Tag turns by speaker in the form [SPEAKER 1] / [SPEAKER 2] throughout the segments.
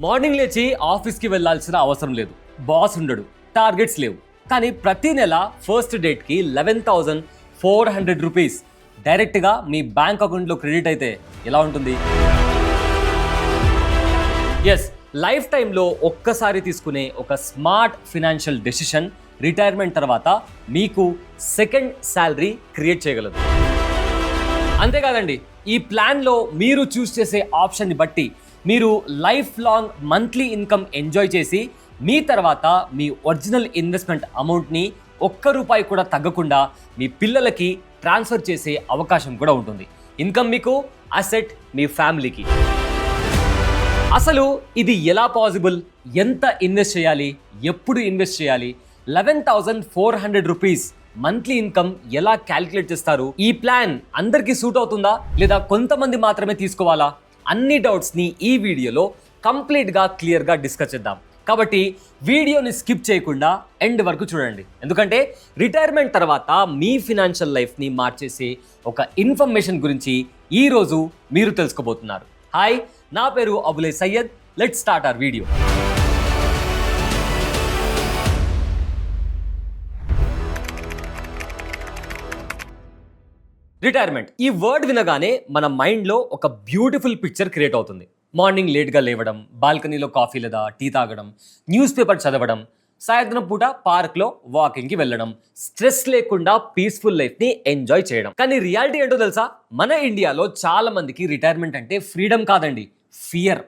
[SPEAKER 1] Morning లేచి ఆఫీస్కి వెళ్ళాల్సిన అవసరం లేదు, బాస్ ఉండడు, టార్గెట్స్ లేవు. కానీ ప్రతి నెల ఫస్ట్ డేట్కి 11,400 రూపీస్ డైరెక్ట్గా మీ బ్యాంక్ అకౌంట్లో క్రెడిట్ అయితే ఎలా ఉంటుంది? ఎస్, లైఫ్ టైంలో ఒక్కసారి తీసుకునే ఒక స్మార్ట్ ఫినాన్షియల్ డెసిషన్ రిటైర్మెంట్ తర్వాత మీకు సెకండ్ శాలరీ క్రియేట్ చేయగలదు. అంతేకాదండి, ఈ ప్లాన్లో మీరు చూస్ చేసే ఆప్షన్ని బట్టి మీరు life long monthly income enjoy చేసి మీ తర్వాత మీ ఒరిజినల్ ఇన్వెస్ట్మెంట్ అమౌంట్ని ₹1 కూడా తగ్గకుండా మీ పిల్లలకి ట్రాన్స్ఫర్ చేసే అవకాశం కూడా ఉంటుంది. ఇన్కమ్ మీకు, అసెట్ మీ ఫ్యామిలీకి. అసలు ఇది ఎలా పాసిబుల్? ఎంత ఇన్వెస్ట్ చేయాలి? ఎప్పుడు ఇన్వెస్ట్ చేయాలి? 11,400 రూపీస్ మంత్లీ ఇన్కమ్ ఎలా క్యాలిక్యులేట్ చేస్తారు? ఈ ప్లాన్ అందరికీ సూట్ అవుతుందా లేదా కొంతమంది మాత్రమే తీసుకోవాలా? అన్ని డౌట్స్ని ఈ వీడియోలో కంప్లీట్గా క్లియర్గా డిస్కస్ చేద్దాం. కాబట్టి వీడియోని స్కిప్ చేయకుండా ఎండ్ వరకు చూడండి, ఎందుకంటే రిటైర్మెంట్ తర్వాత మీ ఫినాన్షియల్ లైఫ్ని మార్చేసే ఒక ఇన్ఫర్మేషన్ గురించి ఈరోజు మీరు తెలుసుకోబోతున్నారు. హాయ్, నా పేరు Abulai Syed. Let's start our video. Retirement ఈ వర్డ్ వినగానే మన మైండ్లో ఒక బ్యూటిఫుల్ పిక్చర్ క్రియేట్ అవుతుంది. మార్నింగ్ లేట్గా లేవడం, బాల్కనీలో కాఫీ లేదా టీ తాగడం, న్యూస్ పేపర్ చదవడం, సాయంత్రం పూట పార్క్లో వాకింగ్కి వెళ్ళడం, స్ట్రెస్ లేకుండా పీస్ఫుల్ లైఫ్ని ఎంజాయ్ చేయడం. కానీ రియాలిటీ ఏంటో తెలుసా? మన ఇండియాలో చాలా మందికి రిటైర్మెంట్ అంటే ఫ్రీడమ్ కాదండి, ఫియర్.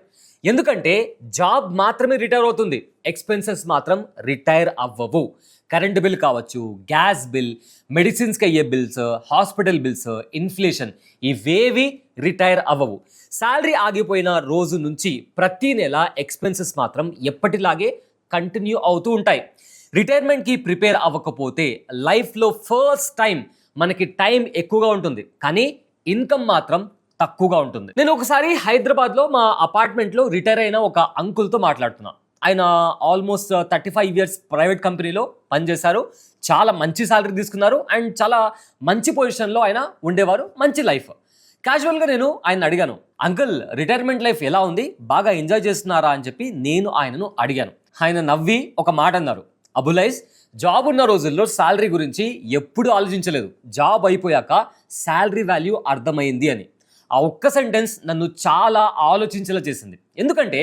[SPEAKER 1] ఎందుకంటే జాబ్ మాత్రమే రిటైర్ అవుతుంది, ఎక్స్పెన్సెస్ మాత్రం రిటైర్ అవ్వవు. కరెంట్ బిల్ కావచ్చు, గ్యాస్ బిల్, మెడిసిన్స్కి అయ్యే బిల్స్, హాస్పిటల్ బిల్స్, ఇన్ఫ్లేషన్, ఇవేవి రిటైర్ అవ్వవు. శాలరీ ఆగిపోయిన రోజు నుంచి ప్రతి నెల ఎక్స్పెన్సెస్ మాత్రం ఎప్పటిలాగే కంటిన్యూ అవుతూ ఉంటాయి. రిటైర్మెంట్కి ప్రిపేర్ అవ్వకపోతే లైఫ్లో ఫస్ట్ టైం మనకి టైం ఎక్కువగా ఉంటుంది, కానీ ఇన్కమ్ మాత్రం తక్కువగా ఉంటుంది. నేను ఒకసారి హైదరాబాద్లో మా అపార్ట్మెంట్లో రిటైర్ అయిన ఒక అంకుల్తో మాట్లాడుతున్నా. ఆయన ఆల్మోస్ట్ 35 ఇయర్స్ ప్రైవేట్ కంపెనీలో పనిచేశారు, చాలా మంచి శాలరీ తీసుకున్నారు అండ్ చాలా మంచి పొజిషన్లో ఆయన ఉండేవారు, మంచి లైఫ్. క్యాజువల్గా నేను ఆయన అడిగాను, అంకుల్ రిటైర్మెంట్ లైఫ్ ఎలా ఉంది, బాగా ఎంజాయ్ చేస్తున్నారా అని చెప్పి నేను ఆయనను అడిగాను. ఆయన నవ్వి ఒక మాట అన్నారు, అబులైజ్, జాబ్ ఉన్న రోజుల్లో శాలరీ గురించి ఎప్పుడు ఆలోచించలేదు, జాబ్ అయిపోయాక శాలరీ వాల్యూ అర్థమైంది అని. ఆ ఒక్క సెంటెన్స్ నన్ను చాలా ఆలోచించేలా చేసింది. ఎందుకంటే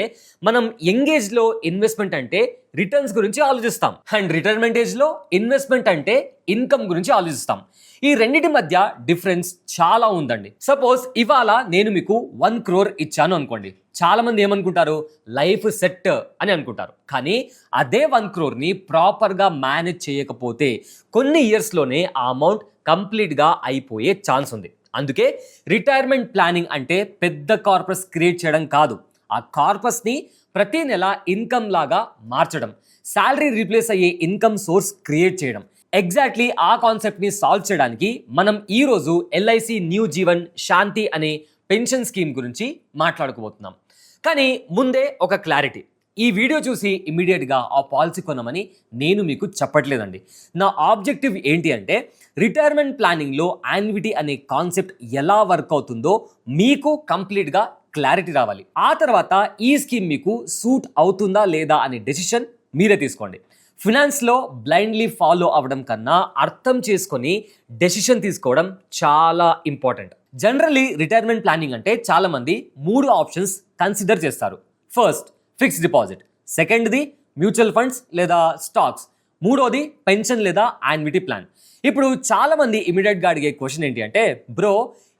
[SPEAKER 1] మనం యంగ్ ఏజ్లో ఇన్వెస్ట్మెంట్ అంటే రిటర్న్స్ గురించి ఆలోచిస్తాం, అండ్ రిటైర్మెంట్ ఏజ్లో ఇన్వెస్ట్మెంట్ అంటే ఇన్కమ్ గురించి ఆలోచిస్తాం. ఈ రెండింటి మధ్య డిఫరెన్స్ చాలా ఉందండి. సపోజ్ ఇవాళ నేను మీకు 1 crore ఇచ్చాను అనుకోండి, చాలా మంది ఏమనుకుంటారు, లైఫ్ సెట్ అని అనుకుంటారు. కానీ అదే 1 crore ప్రాపర్గా మేనేజ్ చేయకపోతే కొన్ని ఇయర్స్లోనే ఆ అమౌంట్ కంప్లీట్గా అయిపోయే ఛాన్స్ ఉంది. అందుకే రిటైర్మెంట్ ప్లానింగ్ అంటే పెద్ద కార్పస్ క్రియేట్ చేయడం కాదు, ఆ కార్పస్ని ప్రతి నెల ఇన్కమ్ లాగా మార్చడం, శాలరీ రీప్లేస్ అయ్యే ఇన్కమ్ సోర్స్ క్రియేట్ చేయడం. ఎగ్జాక్ట్లీ ఆ కాన్సెప్ట్ని సాల్వ్ చేయడానికి మనం ఈరోజు ఎల్ఐసి న్యూ జీవన్ శాంతి అనే పెన్షన్ స్కీమ్ గురించి మాట్లాడుకోబోతున్నాం. కానీ ముందే ఒక క్లారిటీ, ఈ వీడియో చూసి ఇమీడియట్గా ఆ పాలసీ కొనమని నేను మీకు చెప్పట్లేదండి. నా ఆబ్జెక్టివ్ ఏంటి అంటే రిటైర్మెంట్ ప్లానింగ్లో యాన్యుటీ అనే కాన్సెప్ట్ ఎలా వర్క్ అవుతుందో మీకు కంప్లీట్గా క్లారిటీ రావాలి. ఆ తర్వాత ఈ స్కీమ్ మీకు సూట్ అవుతుందా లేదా అనే డెసిషన్ మీరే తీసుకోండి. ఫినాన్స్లో బ్లైండ్లీ ఫాలో అవ్వడం కన్నా అర్థం చేసుకొని డెసిషన్ తీసుకోవడం చాలా ఇంపార్టెంట్. జనరల్లీ రిటైర్మెంట్ ప్లానింగ్ అంటే చాలామంది 3 ఆప్షన్స్ కన్సిడర్ చేస్తారు. First, fixed deposit. సెకండ్ది మ్యూచువల్ ఫండ్స్ లేదా స్టాక్స్. మూడోది పెన్షన్ లేదా యాన్యుటీ ప్లాన్. ఇప్పుడు చాలామంది ఇమీడియట్గా అడిగే క్వశ్చన్ ఏంటి అంటే, బ్రో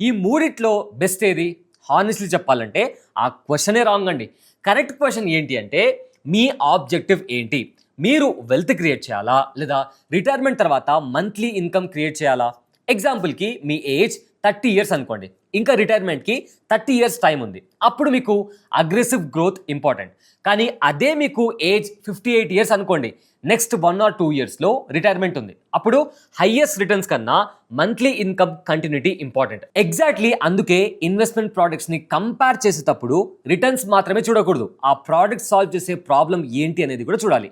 [SPEAKER 1] ఈ మూడిట్లో బెస్ట్ ఏది? హానెస్ట్లీ చెప్పాలంటే ఆ క్వశ్చనే రాంగ్ అండి. కరెక్ట్ క్వశ్చన్ ఏంటి అంటే, మీ ఆబ్జెక్టివ్ ఏంటి? మీరు వెల్త్ క్రియేట్ చేయాలా లేదా రిటైర్మెంట్ తర్వాత మంత్లీ ఇన్కమ్ క్రియేట్ చేయాలా? ఎగ్జాంపుల్కి మీ ఏజ్ 30 ఇయర్స్ అనుకోండి, ఇంకా రిటైర్మెంట్కి 30 ఇయర్స్ టైం ఉంది. అప్పుడు మీకు అగ్రెసివ్ గ్రోత్ ఇంపార్టెంట్. కానీ అదే మీకు ఏజ్ 58 ఇయర్స్ అనుకోండి, నెక్స్ట్ 1 or 2 ఇయర్స్లో రిటైర్మెంట్ ఉంది. అప్పుడు హైయెస్ట్ రిటర్న్స్ కన్నా monthly income continuity important. Exactly అందుకే ఇన్వెస్ట్మెంట్ ప్రోడక్ట్స్ని కంపేర్ చేసేటప్పుడు రిటర్న్స్ మాత్రమే చూడకూడదు, ఆ ప్రోడక్ట్ సాల్వ్ చేసే ప్రాబ్లం ఏంటి అనేది కూడా చూడాలి.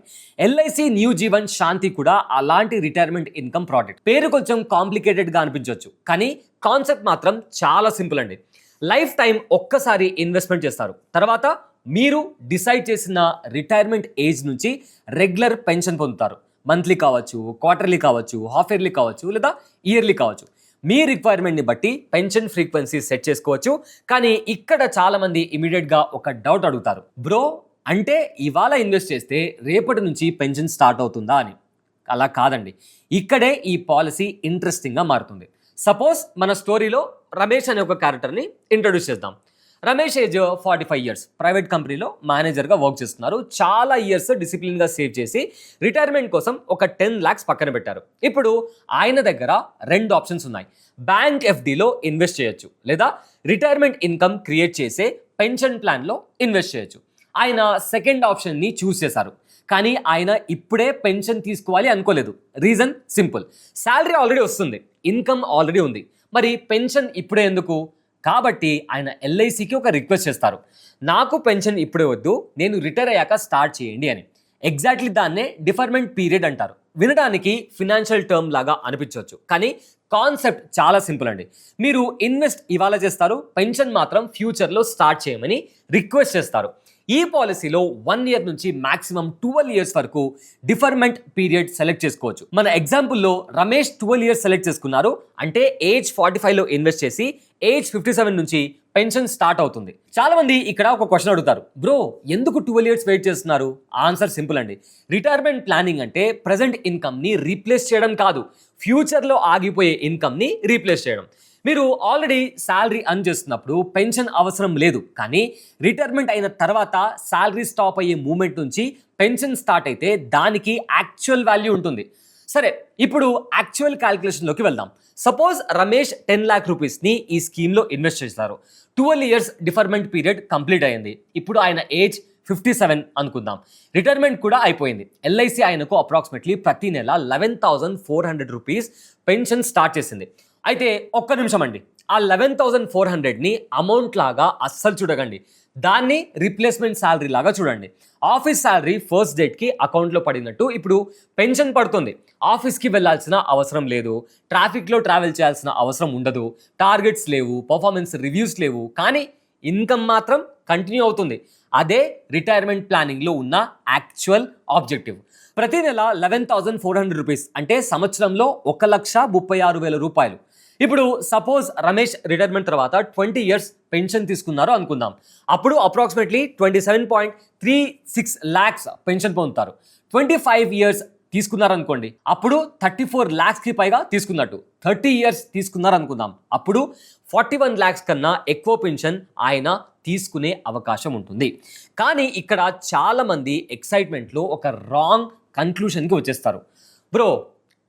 [SPEAKER 1] ఎల్ఐసి న్యూ జీవన్ శాంతి కూడా అలాంటి రిటైర్మెంట్ ఇన్కమ్ ప్రోడక్ట్. పేరు కొంచెం కాంప్లికేటెడ్గా అనిపించవచ్చు, కానీ కాన్సెప్ట్ మాత్రం చాలా సింపుల్ అండి. లైఫ్ టైం ఒక్కసారి ఇన్వెస్ట్మెంట్ చేస్తారు, తర్వాత మీరు డిసైడ్ చేసిన రిటైర్మెంట్ ఏజ్ నుంచి రెగ్యులర్ పెన్షన్ పొందుతారు. మంత్లీ కావచ్చు, క్వార్టర్లీ కావచ్చు, హాఫ్ ఇయర్లీ కావచ్చు, లేదా ఇయర్లీ కావచ్చు. మీ రిక్వైర్మెంట్ని బట్టి పెన్షన్ ఫ్రీక్వెన్సీ సెట్ చేసుకోవచ్చు. కానీ ఇక్కడ చాలామంది ఇమీడియట్గా ఒక డౌట్ అడుగుతారు, బ్రో అంటే ఇవాళ ఇన్వెస్ట్ చేస్తే రేపటి నుంచి పెన్షన్ స్టార్ట్ అవుతుందా అని. అలా కాదండి, ఇక్కడే ఈ పాలసీ ఇంట్రెస్టింగ్గా మారుతుంది. సపోజ్ మన స్టోరీలో రమేష్ అనే ఒక క్యారెక్టర్ని ఇంట్రొడ్యూస్ చేద్దాం. రమేష్ ఏజ్ 45 ఇయర్స్, ప్రైవేట్ కంపెనీలో మేనేజర్గా వర్క్ చేస్తున్నారు. చాలా ఇయర్స్ డిసిప్లిన్గా సేవ్ చేసి రిటైర్మెంట్ కోసం ఒక 10 lakhs పక్కన పెట్టారు. ఇప్పుడు ఆయన దగ్గర 2 ఆప్షన్స్ ఉన్నాయి. బ్యాంక్ ఎఫ్డీలో ఇన్వెస్ట్ చేయొచ్చు, లేదా రిటైర్మెంట్ ఇన్కమ్ క్రియేట్ చేసే పెన్షన్ ప్లాన్లో ఇన్వెస్ట్ చేయొచ్చు. ఆయన సెకండ్ ఆప్షన్ని చూస్ చేశారు. కానీ ఆయన ఇప్పుడే పెన్షన్ తీసుకోవాలి అనుకోలేదు. రీజన్ సింపుల్, శాలరీ ఆల్రెడీ వస్తుంది, ఇన్కమ్ ఆల్రెడీ ఉంది. మరి పెన్షన్ ఇప్పుడే ఎందుకు? కాబట్టి ఆయన ఎల్ఐసికి ఒక రిక్వెస్ట్ చేస్తారు, నాకు పెన్షన్ ఇప్పుడే వద్దు, నేను రిటైర్ అయ్యాక స్టార్ట్ చేయండి అని. ఎగ్జాక్ట్లీ దాన్నే డిఫర్మెంట్ పీరియడ్ అంటారు. వినడానికి ఫినాన్షియల్ టర్మ్ లాగా అనిపించవచ్చు, కానీ కాన్సెప్ట్ చాలా సింపుల్ అండి. మీరు ఇన్వెస్ట్ ఇవాళ చేస్తారు, పెన్షన్ మాత్రం ఫ్యూచర్లో స్టార్ట్ చేయమని రిక్వెస్ట్ చేస్తారు. ఈ పాలసీలో 1 year నుంచి మాక్సిమం 12 years వరకు డిఫర్మెంట్ పీరియడ్ సెలెక్ట్ చేసుకోవచ్చు. మన ఎగ్జాంపుల్లో రమేష్ 12 years సెలెక్ట్ చేసుకున్నారు. అంటే ఏజ్ 45లో ఇన్వెస్ట్ చేసి ఏజ్ 57 నుంచి పెన్షన్ స్టార్ట్ అవుతుంది. చాలా మంది ఇక్కడ ఒక క్వశ్చన్ అడుగుతారు, బ్రో ఎందుకు 12 years వెయిట్ చేస్తున్నారు? ఆన్సర్ సింపుల్ అండి. రిటైర్మెంట్ ప్లానింగ్ అంటే ప్రజెంట్ ఇన్కమ్ని రీప్లేస్ చేయడం కాదు, ఫ్యూచర్లో ఆగిపోయే ఇన్కమ్ని రీప్లేస్ చేయడం. మీరు ఆల్రెడీ శాలరీ అర్న్ చేస్తున్నప్పుడు పెన్షన్ అవసరం లేదు. కానీ రిటైర్మెంట్ అయిన తర్వాత శాలరీ స్టాప్ అయ్యే మూమెంట్ నుంచి పెన్షన్ స్టార్ట్ అయితే దానికి యాక్చువల్ వాల్యూ ఉంటుంది. సరే, ఇప్పుడు యాక్చువల్ క్యాల్కులేషన్లోకి వెళ్దాం. సపోజ్ రమేష్ 10 lakh రూపీస్ని ఈ స్కీమ్లో ఇన్వెస్ట్ చేస్తారు. 12 years డిఫర్మెంట్ పీరియడ్ కంప్లీట్ అయ్యింది. ఇప్పుడు ఆయన ఏజ్ 57 అనుకుందాం. రిటైర్మెంట్ కూడా అయిపోయింది. ఎల్ఐసి ఆయనకు అప్రాక్సిమేట్లీ ప్రతి నెల 11,400 రూపీస్ పెన్షన్ స్టార్ట్ చేసింది. అయితే ఒక్క నిమిషం అండి, ఆ 11,400ని అమౌంట్ లాగా అస్సలు చూడకండి, దాన్ని రిప్లేస్మెంట్ శాలరీ లాగా చూడండి. ఆఫీస్ శాలరీ ఫస్ట్ డేట్కి అకౌంట్లో పడినట్టు ఇప్పుడు పెన్షన్ పడుతుంది. ఆఫీస్కి వెళ్ళాల్సిన అవసరం లేదు, ట్రాఫిక్లో ట్రావెల్ చేయాల్సిన అవసరం ఉండదు, టార్గెట్స్ లేవు, పర్ఫార్మెన్స్ రివ్యూస్ లేవు, కానీ ఇన్కమ్ మాత్రం కంటిన్యూ అవుతుంది. అదే రిటైర్మెంట్ ప్లానింగ్లో ఉన్న యాక్చువల్ ఆబ్జెక్టివ్. ప్రతి నెల 11,400 రూపీస్ అంటే సంవత్సరంలో 1,36,000 రూపాయలు. ఇప్పుడు సపోజ్ రమేష్ రిటైర్మెంట్ తర్వాత 20 years పెన్షన్ తీసుకున్నారు అనుకుందాం. అప్పుడు అప్రాక్సిమేట్లీ 27.36 lakhs పెన్షన్ పొందుతారు. 25 years తీసుకున్నారనుకోండి, అప్పుడు 34 lakhsకి పైగా తీసుకున్నట్టు. 30 years తీసుకున్నారనుకుందాం, అప్పుడు 41 lakhs కన్నా ఎక్కువ పెన్షన్ ఆయన తీసుకునే అవకాశం ఉంటుంది. కానీ ఇక్కడ చాలామంది ఎక్సైట్మెంట్లో ఒక రాంగ్ కన్క్లూషన్కి వచ్చేస్తారు. బ్రో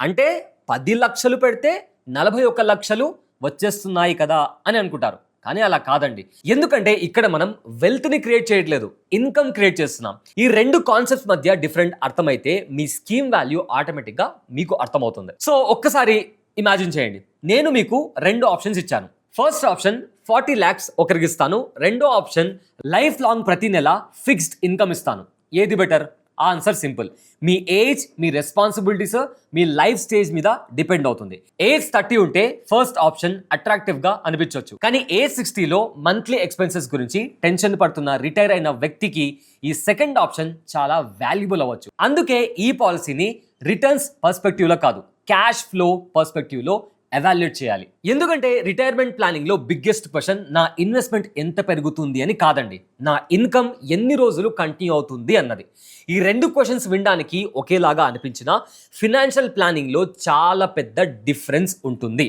[SPEAKER 1] అంటే 10 లక్షలు పెడితే 41 లక్షలు వచ్చేస్తున్నాయి కదా అని అనుకుంటారు. కానీ అలా కాదండి. ఎందుకంటే ఇక్కడ మనం వెల్త్ని క్రియేట్ చేయట్లేదు, ఇన్కమ్ క్రియేట్ చేస్తున్నాం. ఈ 2 కాన్సెప్ట్స్ మధ్య డిఫరెంట్ అర్థమైతే మీ స్కీమ్ వాల్యూ ఆటోమేటిక్గా మీకు అర్థమవుతుంది. సో ఒక్కసారి ఇమాజిన్ చేయండి, నేను మీకు 2 ఆప్షన్స్ ఇచ్చాను. ఫస్ట్ ఆప్షన్ 40 lakhs ఒకరికి ఇస్తాను, రెండో ఆప్షన్ లైఫ్ లాంగ్ ప్రతి నెల ఫిక్స్డ్ ఇన్కమ్ ఇస్తాను. ఏది బెటర్? ఆన్సర్ సింపుల్, మీ ఏజ్, మీ రెస్పాన్సిబిలిటీస్, మీ లైఫ్ స్టేజ్ మీద డిపెండ్ అవుతుంది. ఏజ్ 30 ఉంటే ఫస్ట్ ఆప్షన్ అట్రాక్టివ్గా అనిపించవచ్చు, కానీ ఏజ్ 60లో మంత్లీ ఎక్స్పెన్సెస్ గురించి టెన్షన్ పడుతున్న రిటైర్ అయిన వ్యక్తికి ఈ సెకండ్ ఆప్షన్ చాలా వాల్యుబుల్ అవ్వచ్చు. అందుకే ఈ పాలసీని రిటర్న్స్ పర్స్పెక్టివ్లో కాదు, క్యాష్ ఫ్లో పర్స్పెక్టివ్లో ఎవాల్యుయేట్ చేయాలి. ఎందుకంటే రిటైర్మెంట్ ప్లానింగ్లో బిగ్గెస్ట్ క్వశ్చన్ నా ఇన్వెస్ట్మెంట్ ఎంత పెరుగుతుంది అని కాదండి, నా ఇన్కమ్ ఎన్ని రోజులు కంటిన్యూ అవుతుంది అన్నది. ఈ 2 క్వశ్చన్స్ వినడానికి ఒకేలాగా అనిపించినా ఫినాన్షియల్ ప్లానింగ్లో చాలా పెద్ద డిఫరెన్స్ ఉంటుంది.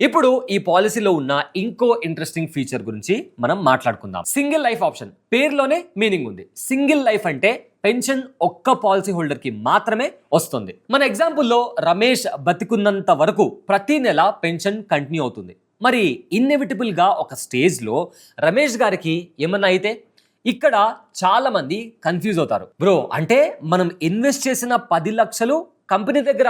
[SPEAKER 1] ఇప్పుడు ఈ పాలసీలో ఉన్న ఇంకో ఇంట్రెస్టింగ్ ఫీచర్ గురించి మనం మాట్లాడుకుందాం. సింగిల్ లైఫ్ ఆప్షన్ పేరులోనే మీనింగ్ ఉంది. సింగిల్ లైఫ్ అంటే పెన్షన్ ఒక్క పాలసీ హోల్డర్కి మాత్రమే వస్తుంది. మన ఎగ్జాంపుల్లో రమేష్ బతికున్నంత వరకు ప్రతి నెల పెన్షన్ కంటిన్యూ అవుతుంది. మరి ఇన్ఎవిటబుల్గా ఒక స్టేజ్లో రమేష్ గారికి ఏమన్నా అయితే ఇక్కడ చాలా మంది కన్ఫ్యూజ్ అవుతారు. బ్రో అంటే మనం ఇన్వెస్ట్ చేసిన 10 లక్షలు కంపెనీ దగ్గర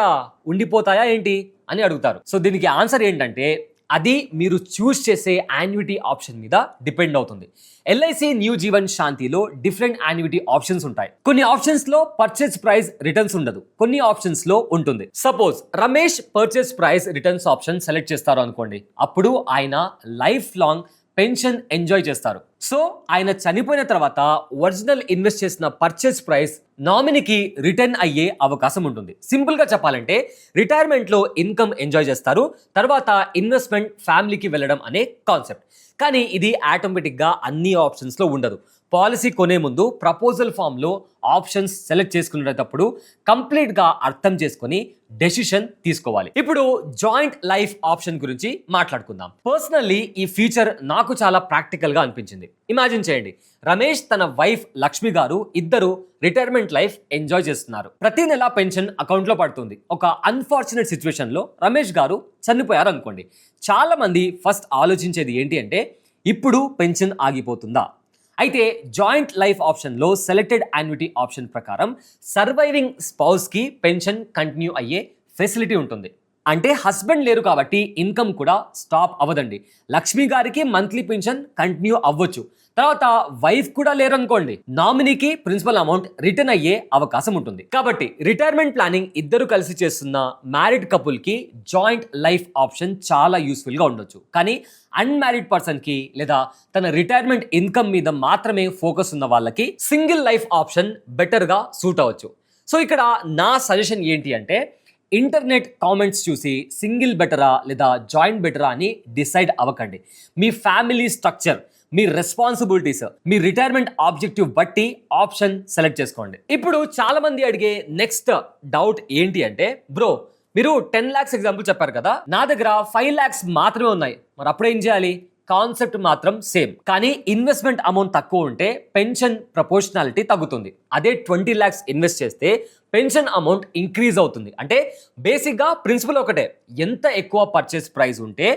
[SPEAKER 1] ఉండిపోతాయా ఏంటి అని అడుగుతారు. సో దీనికి ఆన్సర్ ఏంటంటే అది మీరు చూస్ చేసే యాన్యుటీ ఆప్షన్ మీద డిపెండ్ అవుతుంది. ఎల్ఐసి న్యూ జీవన్ శాంతిలో డిఫరెంట్ యాన్యుటీ ఆప్షన్స్ ఉంటాయి. కొన్ని ఆప్షన్స్ లో పర్చేస్ ప్రైస్ రిటర్న్స్ ఉండదు, కొన్ని ఆప్షన్స్ లో ఉంటుంది. Suppose Ramesh purchase price returns option select చేస్తారు అనుకోండి, అప్పుడు ఆయన లైఫ్ లాంగ్ పెన్షన్ ఎంజాయ్ చేస్తారు. సో ఆయన చనిపోయిన తర్వాత ఒరిజినల్ ఇన్వెస్ట్ చేసిన పర్చేస్ ప్రైస్ నామినీకి రిటర్న్ అయ్యే అవకాశం ఉంటుంది. సింపుల్ గా చెప్పాలంటే రిటైర్మెంట్ లో ఇన్కమ్ ఎంజాయ్ చేస్తారు, తర్వాత ఇన్వెస్ట్మెంట్ ఫ్యామిలీకి వెళ్ళడం అనే కాన్సెప్ట్. కానీ ఇది ఆటోమేటిక్ గా అన్ని ఆప్షన్స్ లో ఉండదు. పాలసీ కొనే ముందు ప్రపోజల్ ఫామ్ లో ఆప్షన్స్ సెలెక్ట్ చేసుకునేటప్పుడు కంప్లీట్ గా అర్థం చేసుకొని డెసిషన్ తీసుకోవాలి. ఇప్పుడు జాయింట్ లైఫ్ ఆప్షన్ గురించి మాట్లాడుకుందాం. పర్సనల్లీ ఈ ఫీచర్ నాకు చాలా ప్రాక్టికల్ గా అనిపించింది. ఇమాజిన్ చేయండి, రమేష్ తన వైఫ్ లక్ష్మి గారు ఇద్దరు రిటైర్మెంట్ లైఫ్ ఎంజాయ్ చేస్తున్నారు. ప్రతి నెల పెన్షన్ అకౌంట్ లో పడుతుంది. ఒక అన్ఫార్చునేట్ సిచ్యువేషన్ లో రమేష్ గారు చనిపోయారు అనుకోండి. చాలా మంది ఫస్ట్ ఆలోచించేది ఏంటి అంటే, ఇప్పుడు పెన్షన్ ఆగిపోతుందా? అయితే జాయింట్ లైఫ్ ఆప్షన్లో సెలెక్టెడ్ యాన్యుటీ ఆప్షన్ ప్రకారం సర్వైవింగ్ స్పౌస్కి పెన్షన్ కంటిన్యూ అయ్యే ఫెసిలిటీ ఉంటుంది. అంటే హస్బెండ్ లేరు కాబట్టి ఇన్కమ్ కూడా స్టాప్ అవ్వదండి. లక్ష్మి గారికి మంత్లీ పెన్షన్ కంటిన్యూ అవ్వచ్చు. తర్వాత వైఫ్ కూడా లేరు అనుకోండి, నామినీకి ప్రిన్సిపల్ అమౌంట్ రిటర్న్ అయ్యే అవకాశం ఉంటుంది. కాబట్టి రిటైర్మెంట్ ప్లానింగ్ ఇద్దరు కలిసి చేస్తున్న మ్యారీడ్ కపుల్ కి జాయింట్ లైఫ్ ఆప్షన్ చాలా యూస్ఫుల్ గా ఉండొచ్చు. కానీ అన్మ్యారీడ్ పర్సన్ కి లేదా తన రిటైర్మెంట్ ఇన్కమ్ మీద మాత్రమే ఫోకస్ ఉన్న వాళ్ళకి సింగిల్ లైఫ్ ఆప్షన్ బెటర్ గా సూట్ అవ్వచ్చు. సో ఇక్కడ నా సజెషన్ ఏంటి అంటే, ఇంటర్నెట్ కామెంట్స్ చూసి సింగిల్ బెటరా లేదా జాయింట్ బెటరా అని డిసైడ్ అవ్వకండి. మీ ఫ్యామిలీ స్ట్రక్చర్, మీ రెస్పాన్సిబిలిటీస్, మీ రిటైర్మెంట్ ఆబ్జెక్టివ్ బట్టి ఆప్షన్ సెలెక్ట్ చేసుకోండి. ఇప్పుడు చాలా మంది అడిగే నెక్స్ట్ డౌట్ ఏంటి అంటే, బ్రో మీరు 10 lakhs ఎగ్జాంపుల్ చెప్పారు కదా, నా దగ్గర 5 lakhs మాత్రమే ఉన్నాయి, మరి అప్పుడేం చేయాలి? కాన్సెప్ట్ మాత్రం సేమ్, కానీ ఇన్వెస్ట్మెంట్ అమౌంట్ తక్కువ ఉంటే పెన్షన్ ప్రపోర్షనాలిటీ తగ్గుతుంది. అదే 20 lakhs ఇన్వెస్ట్ చేస్తే పెన్షన్ అమౌంట్ ఇంక్రీజ్ అవుతుంది. అంటే బేసిక్గా ప్రిన్సిపల్ ఒకటే, ఎంత ఎక్కువ పర్చేస్ ప్రైస్ ఉంటే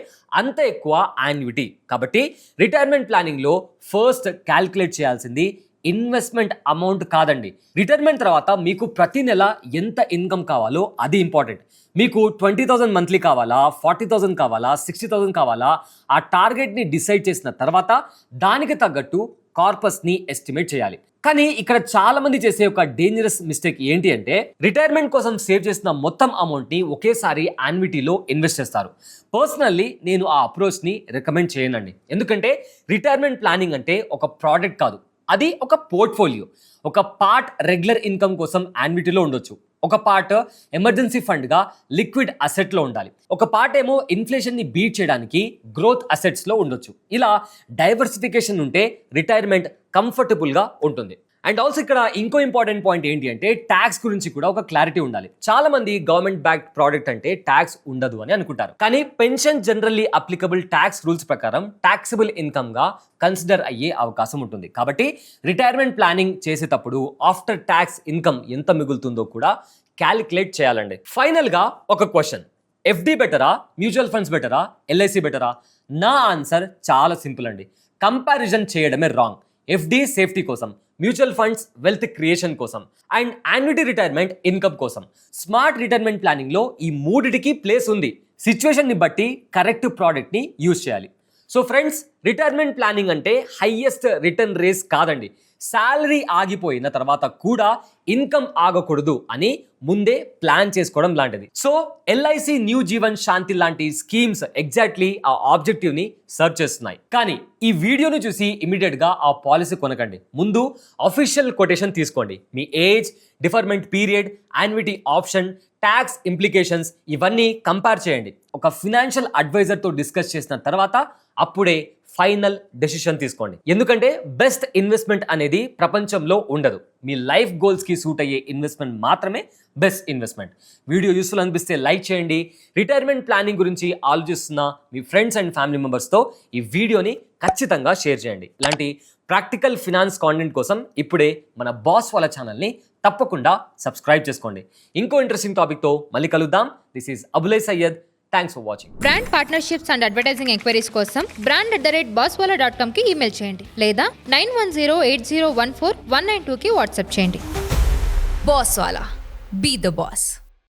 [SPEAKER 1] అంత ఎక్కువ యాన్యుటీ. కాబట్టి రిటైర్మెంట్ ప్లానింగ్లో ఫస్ట్ క్యాల్కులేట్ చేయాల్సింది ఇన్వెస్ట్మెంట్ అమౌంట్ కాదండి. రిటైర్మెంట్ తర్వాత మీకు ప్రతి నెల ఎంత ఇన్కమ్ కావాలో అది ఇంపార్టెంట్. మీకు 20,000 మంత్లీ కావాలా, 40,000 కావాలా, 60,000 కావాలా, ఆ టార్గెట్ని డిసైడ్ చేసిన తర్వాత దానికి తగ్గట్టు కార్పస్ని ఎస్టిమేట్ చేయాలి. కానీ ఇక్కడ చాలా మంది చేసే ఒక డేంజరస్ మిస్టేక్ ఏంటి అంటే, రిటైర్మెంట్ కోసం సేవ్ చేసిన మొత్తం అమౌంట్ని ఒకేసారి యాన్యుటీలో ఇన్వెస్ట్ చేస్తారు. పర్సనల్లీ నేను ఆ అప్రోచ్ని రికమెండ్ చేయనండి. ఎందుకంటే రిటైర్మెంట్ ప్లానింగ్ అంటే ఒక ప్రోడక్ట్ కాదు, అది ఒక పోర్ట్ఫోలియో. ఒక పార్ట్ రెగ్యులర్ ఇన్కమ్ కోసం యాన్యుటీలో ఉండొచ్చు, ఒక పార్ట్ ఎమర్జెన్సీ ఫండ్గా లిక్విడ్ అసెట్లో ఉండాలి, ఒక పార్ట్ ఏమో ఇన్ఫ్లేషన్ని బీట్ చేయడానికి గ్రోత్ అసెట్స్లో ఉండొచ్చు. ఇలా డైవర్సిఫికేషన్ ఉంటే రిటైర్మెంట్ కంఫర్టబుల్గా ఉంటుంది. అండ్ ఆల్సో ఇక్కడ ఇంకో ఇంపార్టెంట్ పాయింట్ ఏంటి అంటే, ట్యాక్స్ గురించి కూడా ఒక క్లారిటీ ఉండాలి. చాలా మంది గవర్నమెంట్ బ్యాక్డ్ ప్రోడక్ట్ అంటే ట్యాక్స్ ఉండదు అని అనుకుంటారు. కానీ pension generally applicable tax rules ప్రకారం ట్యాక్సిబుల్ ఇన్కమ్ గా కన్సిడర్ అయ్యే అవకాశం ఉంటుంది. కాబట్టి రిటైర్మెంట్ ప్లానింగ్ చేసేటప్పుడు ఆఫ్టర్ ట్యాక్స్ ఇన్కమ్ ఎంత మిగులుతుందో కూడా క్యాలిక్యులేట్ చేయాలండి. ఫైనల్ గా ఒక క్వశ్చన్, ఎఫ్డి బెటరా, మ్యూచువల్ ఫండ్స్ బెటరా, ఎల్ఐసి బెటరా? నా ఆన్సర్ చాలా సింపుల్ అండి, కంపారిజన్ చేయడమే రాంగ్. ఎఫ్డి సేఫ్టీ కోసం, మ్యూచువల్ ఫండ్స్ వెల్త్ క్రియేషన్ కోసం, అండ్ యాన్యుటీ రిటైర్మెంట్ ఇన్కమ్ కోసం. స్మార్ట్ రిటైర్మెంట్ ప్లానింగ్లో ఈ మూడిటికి ప్లేస్ ఉంది. సిచ్యువేషన్ని బట్టి కరెక్ట్ ప్రోడక్ట్ని యూజ్ చేయాలి. సో ఫ్రెండ్స్, రిటైర్మెంట్ ప్లానింగ్ అంటే హైయెస్ట్ రిటర్న్ రేస్ కాదండి. శాలరీ ఆగిపోయిన తర్వాత కూడా ఇన్కమ్ ఆగకూడదు అని ముందే ప్లాన్ చేసుకోవడం లాంటిది. సో ఎల్ఐసి న్యూ జీవన్ శాంతి లాంటి స్కీమ్స్ ఎగ్జాక్ట్లీ ఆ ఆబ్జెక్టివ్ ని సర్వ్ చేస్తున్నాయి. కానీ ఈ వీడియోని చూసి ఇమీడియట్ గా ఆ పాలసీ కొనకండి. ముందు అఫీషియల్ కొటేషన్ తీసుకోండి. మీ age, deferment period, annuity option, tax implications ఇవన్నీ కంపేర్ చేయండి. ఒక ఫినాన్షియల్ అడ్వైజర్తో డిస్కస్ చేసిన తర్వాత అప్పుడే ఫైనల్ డెసిషన్ తీసుకోండి. ఎందుకంటే బెస్ట్ ఇన్వెస్ట్మెంట్ అనేది ప్రపంచంలో ఉండదు. మీ లైఫ్ గోల్స్కి సూట్ అయ్యే ఇన్వెస్ట్మెంట్ మాత్రమే బెస్ట్ ఇన్వెస్ట్మెంట్. వీడియో యూస్ఫుల్ అనిపిస్తే లైక్ చేయండి. రిటైర్మెంట్ ప్లానింగ్ గురించి ఆలోచిస్తున్న మీ ఫ్రెండ్స్ అండ్ ఫ్యామిలీ మెంబర్స్తో ఈ వీడియోని ఖచ్చితంగా షేర్ చేయండి. ఇలాంటి ప్రాక్టికల్ ఫినాన్స్ కాంటెంట్ కోసం ఇప్పుడే మన బాస్ వాళ్ళ ఛానల్ని తప్పకుండా సబ్స్క్రైబ్ చేసుకోండి. ఇంకో ఇంట్రెస్టింగ్ టాపిక్తో మళ్ళీ కలుద్దాం. This is Abulai Syed. Thanks for watching.
[SPEAKER 2] Brand partnerships and advertising enquiries కోసం brand@bosswala.com కి ఈమెయిల్ చేయండి లేదా 9108014192 కి వాట్సాప్ చేయండి.
[SPEAKER 3] Bosswala. Be the boss.